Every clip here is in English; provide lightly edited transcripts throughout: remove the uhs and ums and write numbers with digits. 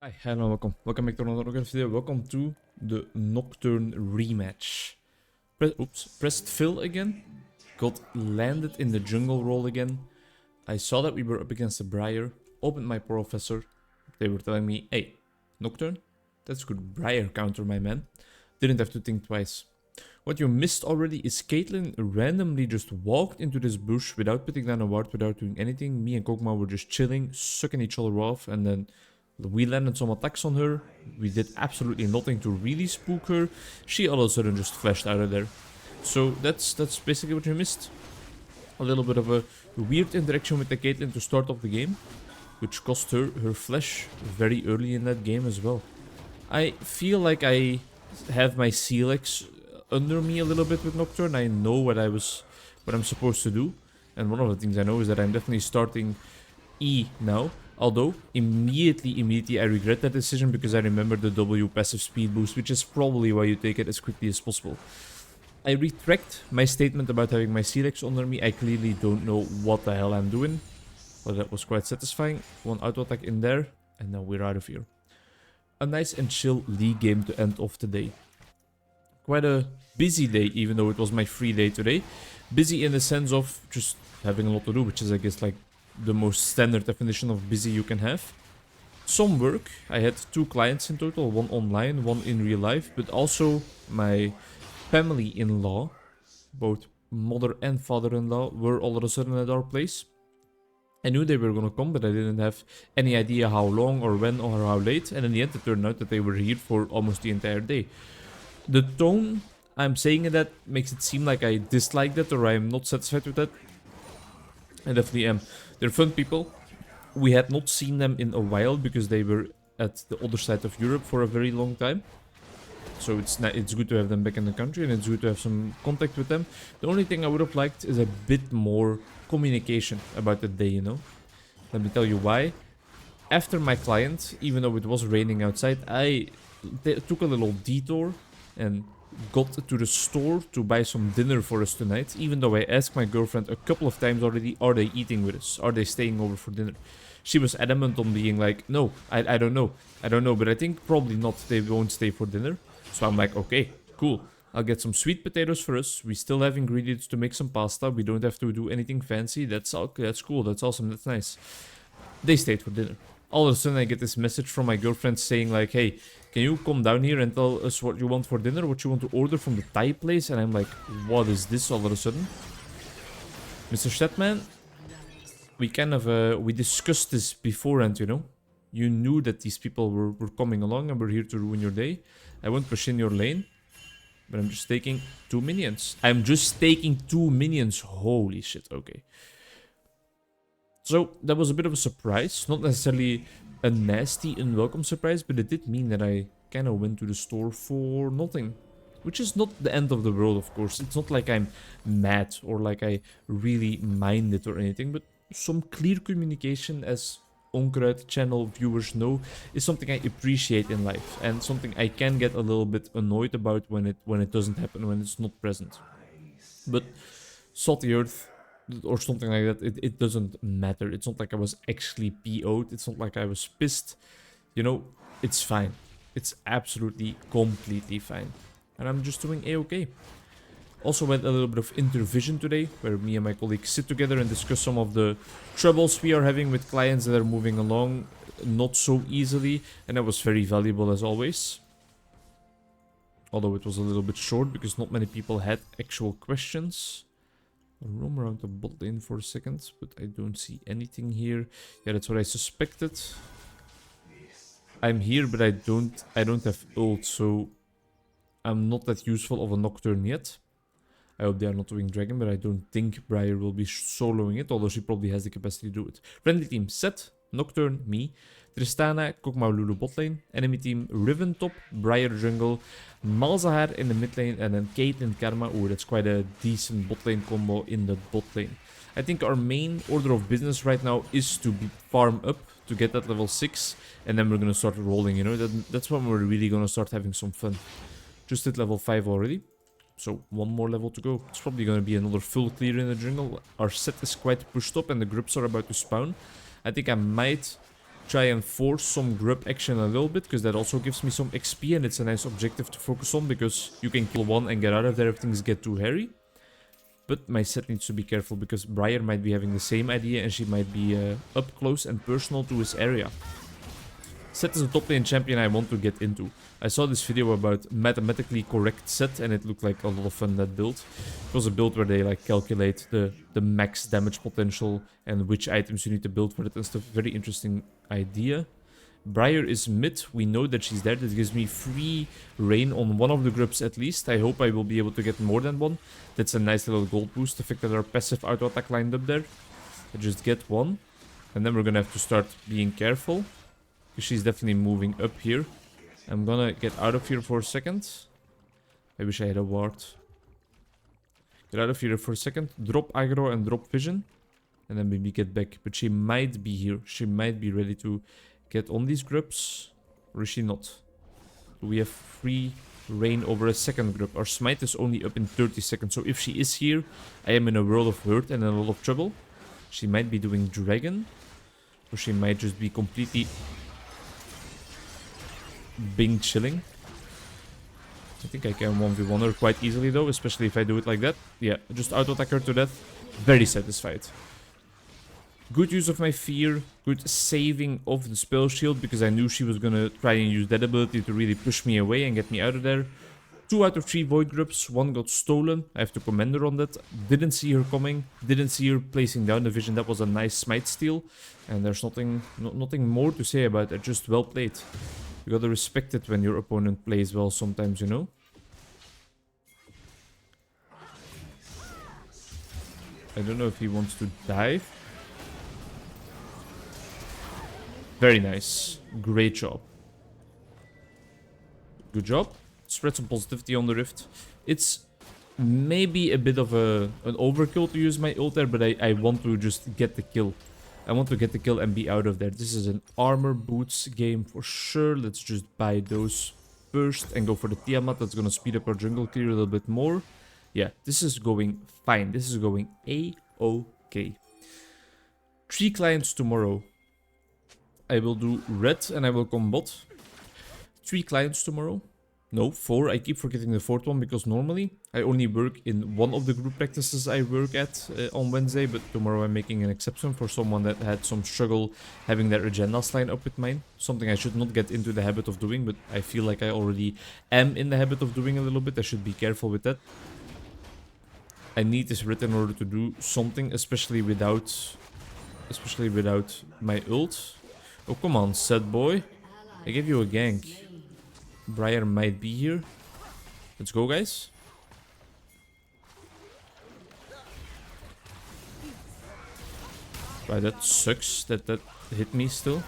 Hi, hello, welcome. Welcome back to another video. Welcome to the Nocturne rematch. Pressed fill again. Got landed in the jungle roll again. I saw that we were up against a Briar. Opened my professor. They were telling me, hey, Nocturne? That's good Briar counter, my man. Didn't have to think twice. What you missed already is Caitlyn randomly just walked into this bush without putting down a ward, without doing anything. Me and Kog'Maw were just chilling, sucking each other off, and then we landed some attacks on her. We did absolutely nothing to really spook her. She all of a sudden just flashed out of there. So that's basically what you missed. A little bit of a weird interaction with the Caitlyn to start off the game, which cost her her flash very early in that game as well. I feel like I have my Celex under me a little bit with Nocturne. I know what I'm supposed to do, and one of the things I know is that I'm definitely starting E now. Although, immediately I regret that decision because I remember the W passive speed boost, which is probably why you take it as quickly as possible. I retract my statement about having my Celex under me. I clearly don't know what the hell I'm doing. But that was quite satisfying. One auto attack in there, and now we're out of here. A nice and chill league game to end off the day. Quite a busy day, even though it was my free day today. Busy in the sense of just having a lot to do, which is, I guess, like the most standard definition of busy you can have. Some work. I had 2 clients in total, one online, one in real life, but also my family-in-law, both mother and father-in-law, were all of a sudden at our place. I knew they were gonna come, but I didn't have any idea how long or when or how late, and in the end it turned out that they were here for almost the entire day. The tone I'm saying in that makes it seem like I dislike that or I'm not satisfied with that. I definitely am. They're fun people. We had not seen them in a while because they were at the other side of Europe for a very long time. So it's good to have them back in the country and it's good to have some contact with them. The only thing I would have liked is a bit more communication about the day, you know. Let me tell you why. After my client, even though it was raining outside, I took a little detour and got to the store to buy some dinner for us tonight, even though I asked my girlfriend a couple of times already, are they eating with us? Are they staying over for dinner? She was adamant on being like, no, I don't know. I don't know, but I think probably not, they won't stay for dinner. So I'm like, okay, cool. I'll get some sweet potatoes for us. We still have ingredients to make some pasta. We don't have to do anything fancy. That's cool, that's awesome, that's nice. They stayed for dinner. All of a sudden I get this message from my girlfriend saying like, hey, can you come down here and tell us what you want for dinner, what you want to order from the Thai place? And I'm like, what is this all of a sudden? Mr. Shetman, we discussed this beforehand, you know? You knew that these people were coming along and were here to ruin your day. I won't push in your lane, but I'm just taking 2 minions. I'm just taking 2 minions. Holy shit, okay. So that was a bit of a surprise, not necessarily a nasty, unwelcome surprise, but it did mean that I kind of went to the store for nothing. Which is not the end of the world, of course. It's not like I'm mad or like I really mind it or anything, but some clear communication, as Onkruid channel viewers know, is something I appreciate in life and something I can get a little bit annoyed about when it doesn't happen, when it's not present. But salt the earth or something like that, it doesn't matter. It's not like I was actually PO'd. It's not like I was pissed. You know, it's fine. It's absolutely, completely fine. And I'm just doing A-okay. Also went a little bit of intervision today, where me and my colleagues sit together and discuss some of the troubles we are having with clients that are moving along not so easily. And that was very valuable as always. Although it was a little bit short because not many people had actual questions. I'll roam around the bot lane for a second, but I don't see anything here. Yeah, that's what I suspected. I'm here, but I don't have ult, so I'm not that useful of a Nocturne yet. I hope they are not doing Dragon, but I don't think Briar will be soloing it, although she probably has the capacity to do it. Friendly team, Set, Nocturne, me, Tristana, Kog'Maw, Lulu bot lane. Enemy team, Riven top, Briar jungle, Malzahar in the mid lane, and then Caitlyn Karma. Oh, that's quite a decent bot lane combo in the bot lane. I think our main order of business right now is to farm up to get that level 6, and then we're gonna start rolling, you know? That's when we're really gonna start having some fun. Just at level 5 already. So one more level to go. It's probably going to be another full clear in the jungle. Our set is quite pushed up and the groups are about to spawn. I think I might try and force some grub action a little bit, because that also gives me some XP and it's a nice objective to focus on, because you can kill one and get out of there if things get too hairy. But my set needs to be careful, because Briar might be having the same idea and she might be up close and personal to his area. Set is a top lane champion I want to get into. I saw this video about mathematically correct set and it looked like a lot of fun, that build. It was a build where they like calculate the max damage potential and which items you need to build for it and stuff. Very interesting idea. Briar is mid. We know that she's there. That gives me free reign on one of the grubs at least. I hope I will be able to get more than one. That's a nice little gold boost. The fact that our passive auto attack lined up there. I just get one. And then we're gonna have to start being careful. She's definitely moving up here. I'm gonna get out of here for a second. I wish I had a ward. Get out of here for a second. Drop aggro and drop vision. And then maybe get back. But she might be here. She might be ready to get on these grubs. Or is she not? We have free reign over a second grub. Our smite is only up in 30 seconds. So if she is here, I am in a world of hurt and in a lot of trouble. She might be doing dragon. Or she might just be completely Bing chilling. I think I can 1v1 her quite easily though, especially if I do it like that. Yeah, just auto-attack her to death. Very satisfied. Good use of my fear. Good saving of the spell shield, because I knew she was gonna try and use that ability to really push me away and get me out of there. 2 out of 3 void grubs. 1 got stolen. I have to commend her on that. Didn't see her coming. Didn't see her placing down the vision. That was a nice smite steal. And there's nothing more to say about it. Just well played. You gotta respect it when your opponent plays well sometimes, you know? I don't know if he wants to dive. Very nice. Great job. Good job. Spread some positivity on the rift. It's maybe a bit of an overkill to use my ult there, but I want to just get the kill. I want to get the kill and be out of there. This is an armor boots game for sure. Let's just buy those first and go for the Tiamat. That's going to speed up our jungle clear a little bit more. Yeah, this is going fine. This is going A-OK. 3 clients tomorrow. I will do red and I will come bot. 3 clients tomorrow. No, 4. I keep forgetting the 4th one because normally I only work in one of the group practices I work at on Wednesday, but tomorrow I'm making an exception for someone that had some struggle having their agendas line up with mine. Something I should not get into the habit of doing, but I feel like I already am in the habit of doing a little bit. I should be careful with that. I need this red in order to do something, especially without my ult. Oh, come on, sad boy. I gave you a gank. Briar might be here. Let's go, guys. Right, that sucks that hit me still.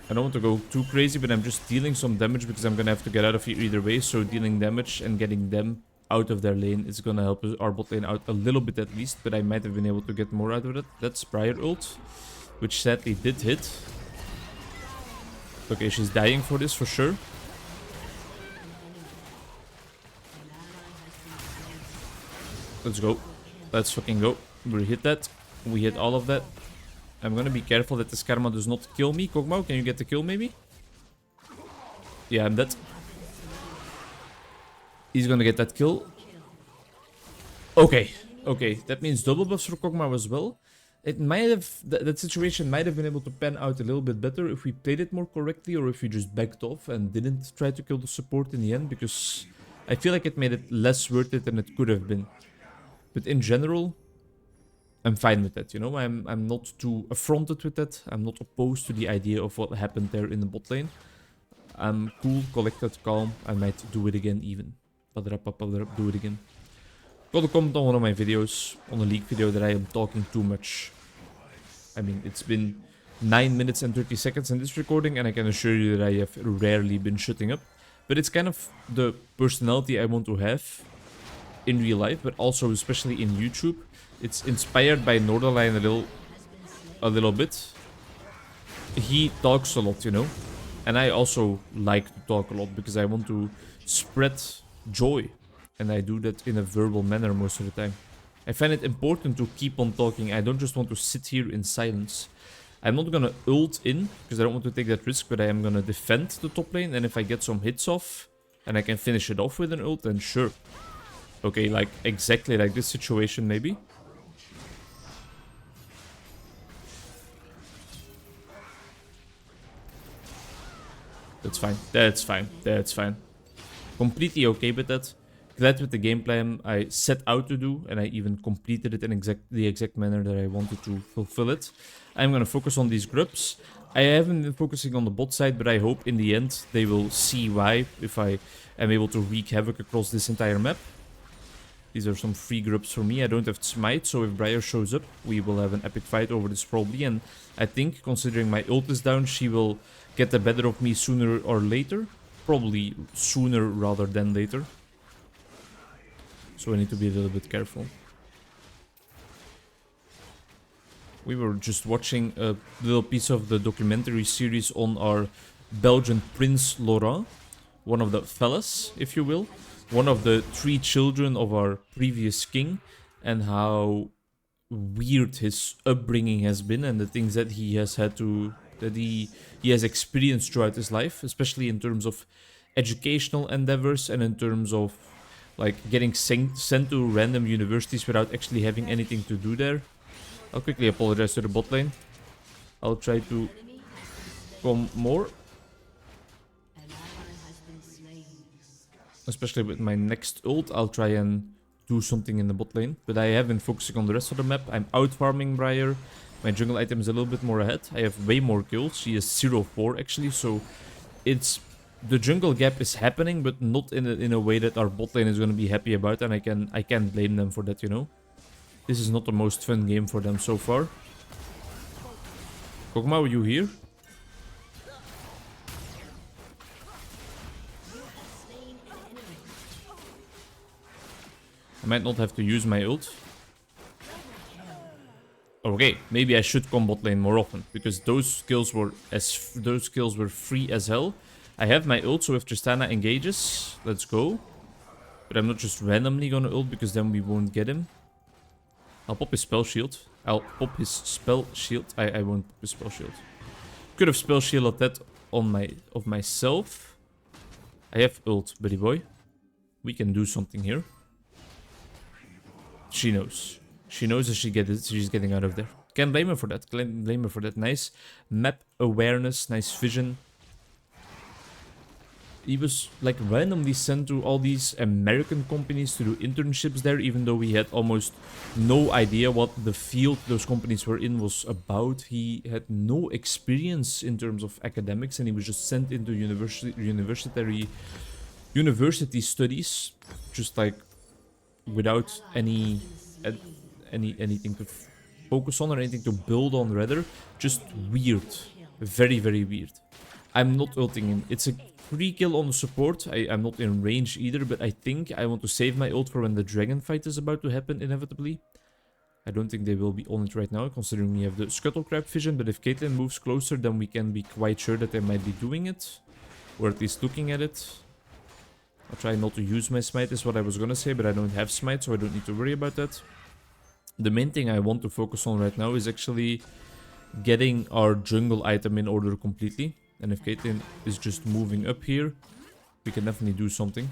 I don't want to go too crazy, but I'm just dealing some damage because I'm gonna have to get out of here either way. So dealing damage and getting them out of their lane is gonna help our bot lane out a little bit at least, but I might have been able to get more out of it. That's Briar ult, which sadly did hit. Okay, she's dying for this for sure. Let's go. Let's fucking go. We hit that. We hit all of that. I'm gonna be careful that this karma does not kill me. Kog'Maw, can you get the kill maybe? Yeah, I'm dead. He's gonna get that kill. Okay. Okay, that means double buffs for Kog'Maw as well. It might have, that situation might have been able to pan out a little bit better if we played it more correctly, or if we just backed off and didn't try to kill the support in the end, because I feel like it made it less worth it than it could have been. But in general, I'm fine with that, you know? I'm not too affronted with that. I'm not opposed to the idea of what happened there in the bot lane. I'm cool, collected, calm. I might do it again even. Do it again. Got a comment on one of my videos, on a league video, that I am talking too much. I mean, it's been 9 minutes and 30 seconds in this recording, and I can assure you that I have rarely been shutting up. But it's kind of the personality I want to have in real life, but also especially in YouTube. It's inspired by Norderline a little bit. He talks a lot, you know? And I also like to talk a lot because I want to spread joy. And I do that in a verbal manner most of the time. I find it important to keep on talking. I don't just want to sit here in silence. I'm not gonna ult in, because I don't want to take that risk, but I am gonna defend the top lane, and if I get some hits off, and I can finish it off with an ult, then sure. Okay, like, exactly like this situation, maybe. That's fine, that's fine, that's fine. Completely okay with that. Glad with the game plan I set out to do, and I even completed it in the exact manner that I wanted to fulfill it. I'm gonna focus on these groups. I haven't been focusing on the bot side, but I hope in the end they will see why if I am able to wreak havoc across this entire map. These are some free groups for me. I don't have smite, so if Briar shows up, we will have an epic fight over this probably. And I think, considering my ult is down, she will get the better of me sooner or later. Probably sooner rather than later. So I need to be a little bit careful. We were just watching a little piece of the documentary series on our Belgian Prince Laurent. One of the fellas, if you will. One of the 3 children of our previous king. And how weird his upbringing has been. And the things that he has had to... that he has experienced throughout his life. Especially in terms of educational endeavors. And in terms of... like, getting sent to random universities without actually having anything to do there. I'll quickly apologize to the bot lane. I'll try to come more. Especially with my next ult, I'll try and do something in the bot lane. But I have been focusing on the rest of the map. I'm out farming Briar. My jungle item is a little bit more ahead. I have way more kills. She is 0-4 actually, so it's... the jungle gap is happening, but not in a way that our bot lane is going to be happy about, and I can't blame them for that, you know. This is not the most fun game for them so far. Kog'Maw, are you here? I might not have to use my ult. Okay, maybe I should come bot lane more often, because those kills were free as hell. I have my ult, so if Tristana engages, let's go. But I'm not just randomly gonna ult, because then we won't get him. I'll pop his spell shield. I won't pop his spell shield. Could have spell shielded that on myself. I have ult, buddy boy. We can do something here. She knows. She knows that she's getting out of there. Can't blame her for that. Can't blame her for that. Nice map awareness, nice vision. He was like randomly sent to all these American companies to do internships there, even though we had almost no idea what the field those companies were in was about. He had no experience in terms of academics, and he was just sent into university studies, just like without anything to focus on or anything to build on, rather. Just weird. Very, very weird. I'm not ulting him. It's a free kill on the support. I'm not in range either, but I think I want to save my ult for when the dragon fight is about to happen, inevitably. I don't think they will be on it right now, considering we have the scuttle crab vision, but if Caitlyn moves closer, then we can be quite sure that they might be doing it. Or at least looking at it. I'll try not to use my smite, is what I was gonna say, but I don't have smite, so I don't need to worry about that. The main thing I want to focus on right now is actually getting our jungle item in order completely. And if Caitlyn is just moving up here, we can definitely do something.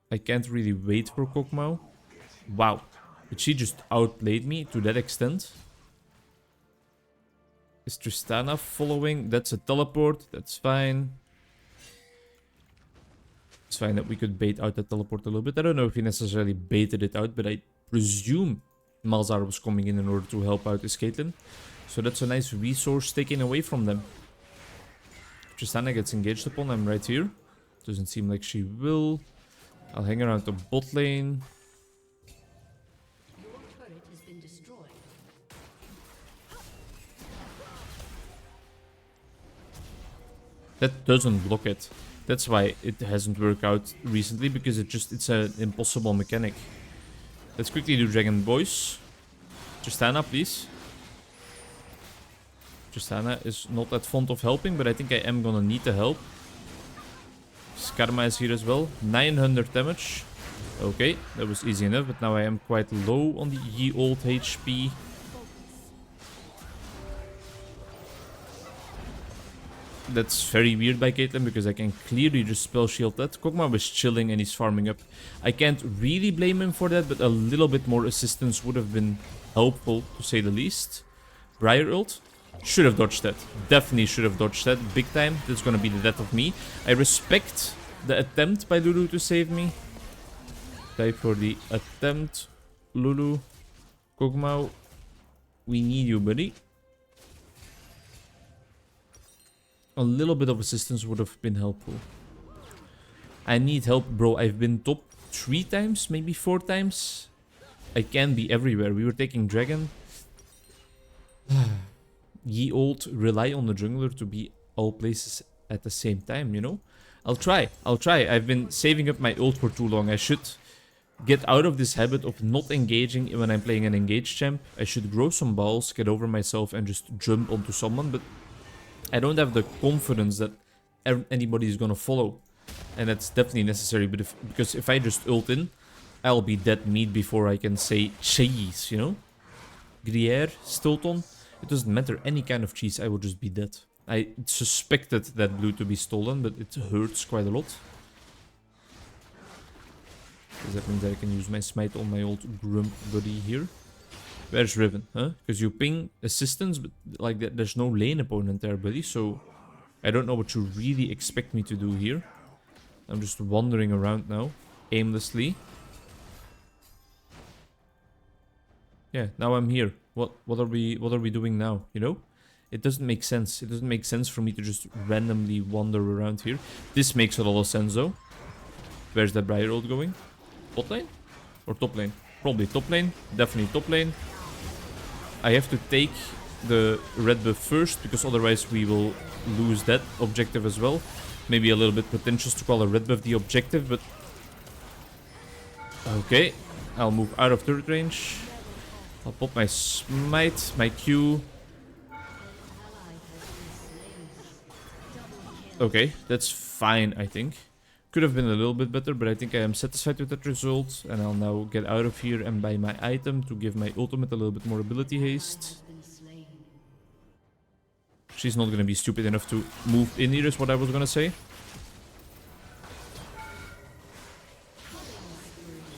I can't really wait for Kog'Maw. Wow. But she just outplayed me to that extent. Is Tristana following? That's a teleport. That's fine. It's fine that we could bait out that teleport a little bit. I don't know if he necessarily baited it out, but I presume Malzahar was coming in order to help out his Caitlyn. So that's a nice resource taken away from them. Tristana gets engaged upon. I'm right here. Doesn't seem like she will. I'll hang around the bot lane. That doesn't block it. That's why it hasn't worked out recently, because it's an impossible mechanic. Let's quickly do Dragon Boys. Tristana, please. Tristana is not that fond of helping, but I think I am gonna need the help. Karma is here as well. 900 damage. Okay, that was easy enough, but now I am quite low on the ye old HP. That's very weird by Caitlyn, because I can clearly just spell shield that. Kog'Maw was chilling and he's farming up. I can't really blame him for that, but a little bit more assistance would have been helpful, to say the least. Briar ult. Should have dodged that. Definitely should have dodged that. Big time. That's gonna be the death of me. I respect the attempt by Lulu to save me. Die for the attempt. Lulu. Kog'Maw. We need you, buddy. A little bit of assistance would have been helpful. I need help, bro. I've been top 3 times, maybe 4 times. I can be everywhere. We were taking dragon. Ye old rely on the jungler to be all places at the same time, you know? I'll try. I've been saving up my ult for too long. I should get out of this habit of not engaging when I'm playing an engaged champ. I should grow some balls, get over myself, and just jump onto someone, but I don't have the confidence that anybody is gonna follow. And that's definitely necessary, but because if I just ult in, I'll be dead meat before I can say cheese, you know? Gruyere, Stilton, it doesn't matter, any kind of cheese, I will just be dead. I suspected that blue to be stolen, but it hurts quite a lot. Because that means that I can use my smite on my old grump buddy here. Where's Riven, huh? Because you ping assistance, but like that, there's no lane opponent there, buddy, so I don't know what you really expect me to do here. I'm just wandering around now, aimlessly. Yeah, now I'm here. What are we doing now, you know? It doesn't make sense. It doesn't make sense for me to just randomly wander around here. This makes a lot of sense though. Where's that Briar ult going? Bot lane? Or top lane? Probably top lane. Definitely top lane. I have to take the red buff first, because otherwise we will lose that objective as well. Maybe a little bit pretentious to call a red buff the objective, but... Okay. I'll move out of turret range. I'll pop my smite, my Q. Okay, that's fine, I think. Could have been a little bit better, but I think I am satisfied with that result. And I'll now get out of here and buy my item to give my ultimate a little bit more ability haste. She's not going to be stupid enough to move in here, is what I was going to say.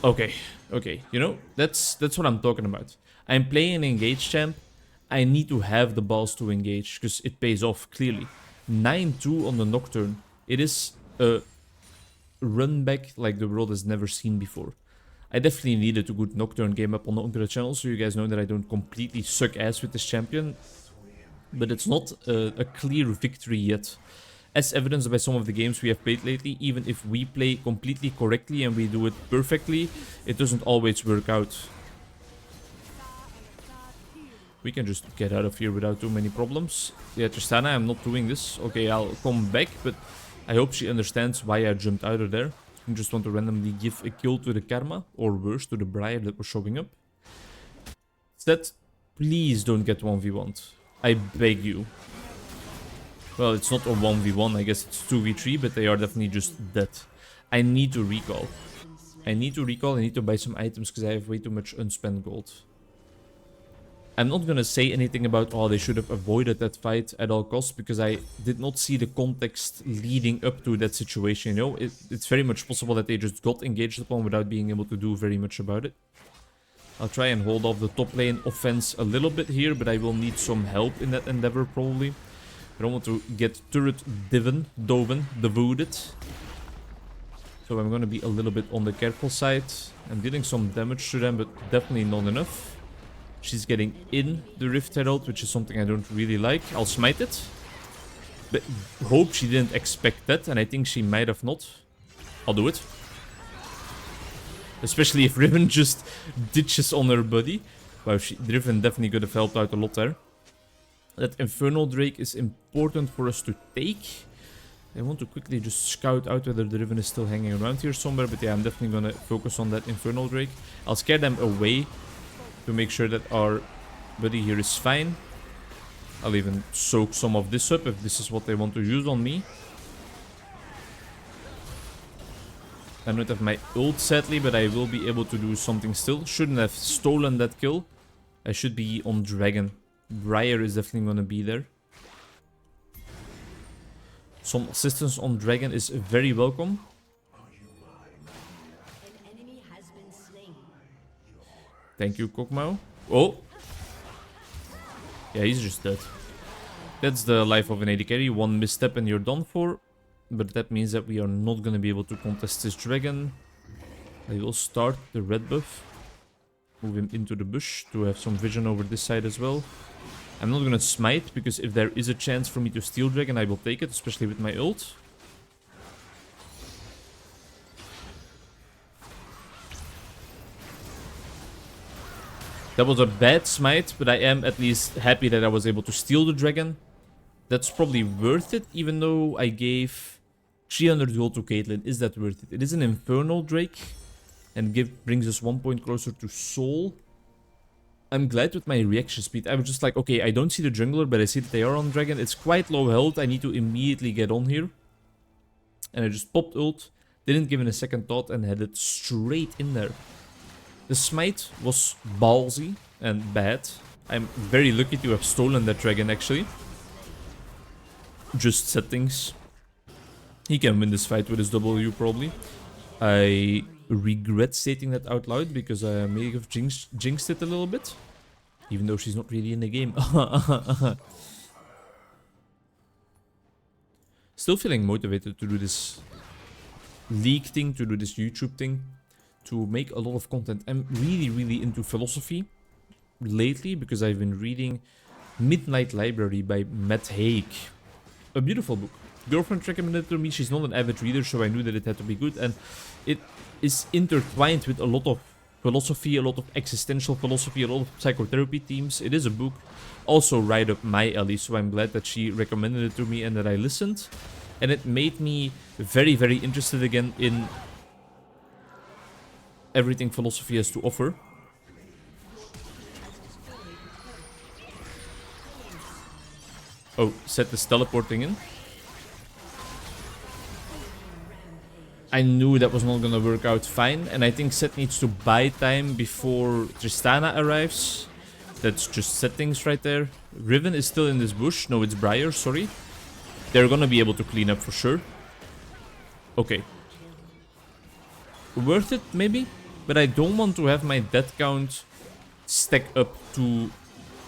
Okay, okay, you know, that's what I'm talking about. I'm playing an engaged champ. I need to have the balls to engage, because it pays off, clearly. 9-2 on the Nocturne. It is a run back like the world has never seen before. I definitely needed a good Nocturne game up on the Onkruid channel, so you guys know that I don't completely suck ass with this champion. But it's not a clear victory yet. As evidenced by some of the games we have played lately, even if we play completely correctly and we do it perfectly, it doesn't always work out. We can just get out of here without too many problems. Yeah, Tristana, I'm not doing this. Okay, I'll come back, but I hope she understands why I jumped out of there. I just want to randomly give a kill to the Karma, or worse, to the Briar that was showing up. Instead, please don't get 1v1'd. I beg you. Well, it's not a 1v1, I guess it's 2v3, but they are definitely just dead. I need to recall. I need to buy some items because I have way too much unspent gold. I'm not gonna say anything about, oh, they should have avoided that fight at all costs, because I did not see the context leading up to that situation, you know? It's very much possible that they just got engaged upon without being able to do very much about it. I'll try and hold off the top lane offense a little bit here, but I will need some help in that endeavor, probably. I don't want to get turret devoted. So I'm gonna be a little bit on the careful side. I'm dealing some damage to them, but definitely not enough. She's getting in the Rift Herald, which is something I don't really like. I'll smite it. But hope she didn't expect that, and I think she might have not. I'll do it. Especially if Riven just ditches on her buddy. Wow, Riven definitely could have helped out a lot there. That Infernal Drake is important for us to take. I want to quickly just scout out whether the Riven is still hanging around here somewhere. But yeah, I'm definitely going to focus on that Infernal Drake. I'll scare them away to make sure that our buddy here is fine. I'll even soak some of this up if this is what they want to use on me. I don't have my ult sadly, but I will be able to do something still. Shouldn't have stolen that kill. I should be on Dragon. Briar is definitely gonna be there. Some assistance on Dragon is very welcome. Thank you, Kokmau. Oh! Yeah, he's just dead. That's the life of an AD carry. One misstep and you're done for. But that means that we are not going to be able to contest this Dragon. I will start the red buff. Move him into the bush to have some vision over this side as well. I'm not going to smite, because if there is a chance for me to steal Dragon, I will take it, especially with my ult. That was a bad smite, but I am at least happy that I was able to steal the Dragon. That's probably worth it, even though I gave 300 gold to Caitlyn. Is that worth it? It is an Infernal Drake, and brings us 1 point closer to Soul. I'm glad with my reaction speed. I was just like, okay, I don't see the jungler, but I see that they are on Dragon. It's quite low health. I need to immediately get on here. And I just popped ult, didn't give it a second thought, and headed straight in there. The smite was ballsy and bad. I'm very lucky to have stolen that Dragon, actually. Just settings. He can win this fight with his W, probably. I regret stating that out loud, because I may have jinxed it a little bit. Even though she's not really in the game. Still feeling motivated to do this league thing, to do this YouTube thing, to make a lot of content. I'm really into philosophy lately, because I've been reading Midnight Library by Matt Haig. A beautiful book. Girlfriend recommended it to me. She's not an avid reader, so I knew that it had to be good. And it is intertwined with a lot of philosophy, a lot of existential philosophy, a lot of psychotherapy themes. It is a book also right up my alley, so I'm glad that she recommended it to me and that I listened. And it made me very interested again in everything philosophy has to offer. Oh, Seth is teleporting in. I knew that was not gonna work out fine, and I think Seth needs to buy time before Tristana arrives. That's just settings right there. Riven is still in this bush. No, it's Briar, sorry. They're gonna be able to clean up for sure. Okay. Worth it, maybe? But I don't want to have my death count stack up to...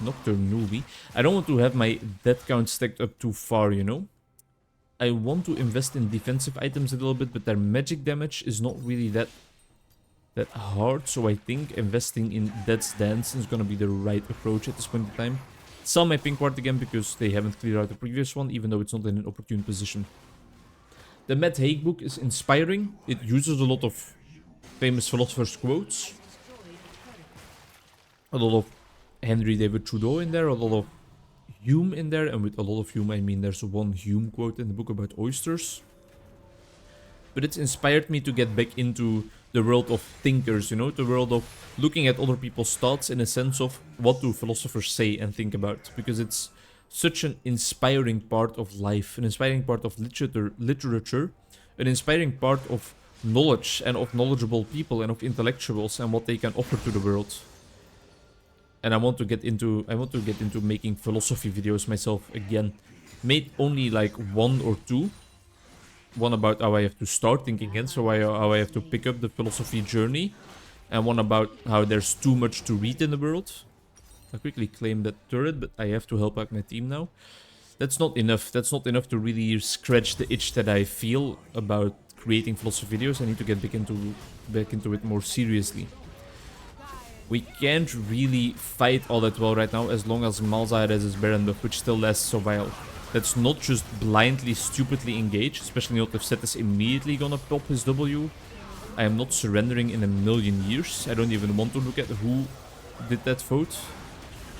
Nocturne newbie. I don't want to have my death count stacked up too far, you know? I want to invest in defensive items a little bit, but their magic damage is not really that hard. So I think investing in Death's Dance is going to be the right approach at this point in time. Sell my pink ward again because they haven't cleared out the previous one, even though it's not in an opportune position. The Matt Haig book is inspiring. It uses a lot of famous philosophers' quotes. A lot of Henry David Trudeau in there, a lot of Hume in there, and with a lot of Hume I mean there's one Hume quote in the book about oysters. But it's inspired me to get back into the world of thinkers, you know, the world of looking at other people's thoughts in a sense of what do philosophers say and think about, because it's such an inspiring part of life, an inspiring part of literature, an inspiring part of knowledge and of knowledgeable people and of intellectuals and what they can offer to the world. And I want to get into making philosophy videos myself again. Made only like one or two. One about how I have to start thinking again, so how I have to pick up the philosophy journey. And one about how there's too much to read in the world. I quickly claim that turret, but I have to help out my team now. That's not enough. That's not enough to really scratch the itch that I feel about creating philosophy videos. I need to get back into it more seriously. We can't really fight all that well right now as long as Malzahar has his Baron buff, which still lasts a while. Let's not just blindly, stupidly engage, especially not if Seth is immediately gonna pop his W. I am not surrendering in a million years. I don't even want to look at who did that vote.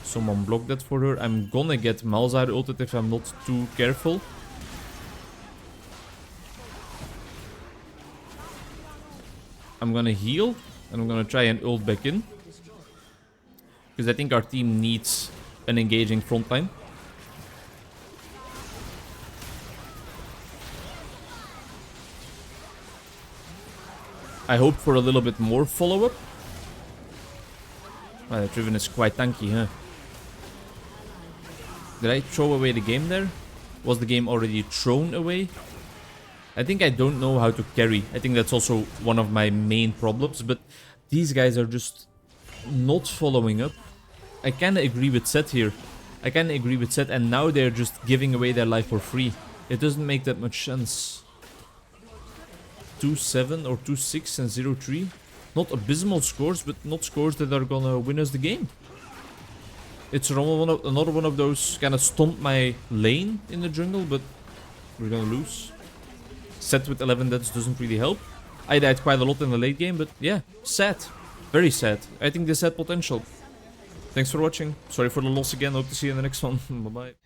Someone blocked that for her. I'm gonna get Malzahar ulted if I'm not too careful. I'm gonna heal, and I'm gonna try and ult back in. Because I think our team needs an engaging front line. I hoped for a little bit more follow-up. Well, that Riven is quite tanky, huh? Did I throw away the game there? Was the game already thrown away? I think I don't know how to carry. I think that's also one of my main problems, but these guys are just not following up. I kinda agree with Seth here. I kinda agree with Seth, and now they're just giving away their life for free. It doesn't make that much sense. 2-7 or 2-6 and 0-3. Not abysmal scores, but not scores that are gonna win us the game. It's another one of those kind of stomp my lane in the jungle, but we're gonna lose. Set with 11 deaths doesn't really help. I died quite a lot in the late game, but yeah, sad. Very sad. I think this had potential. Thanks for watching. Sorry for the loss again. Hope to see you in the next one. Bye-bye.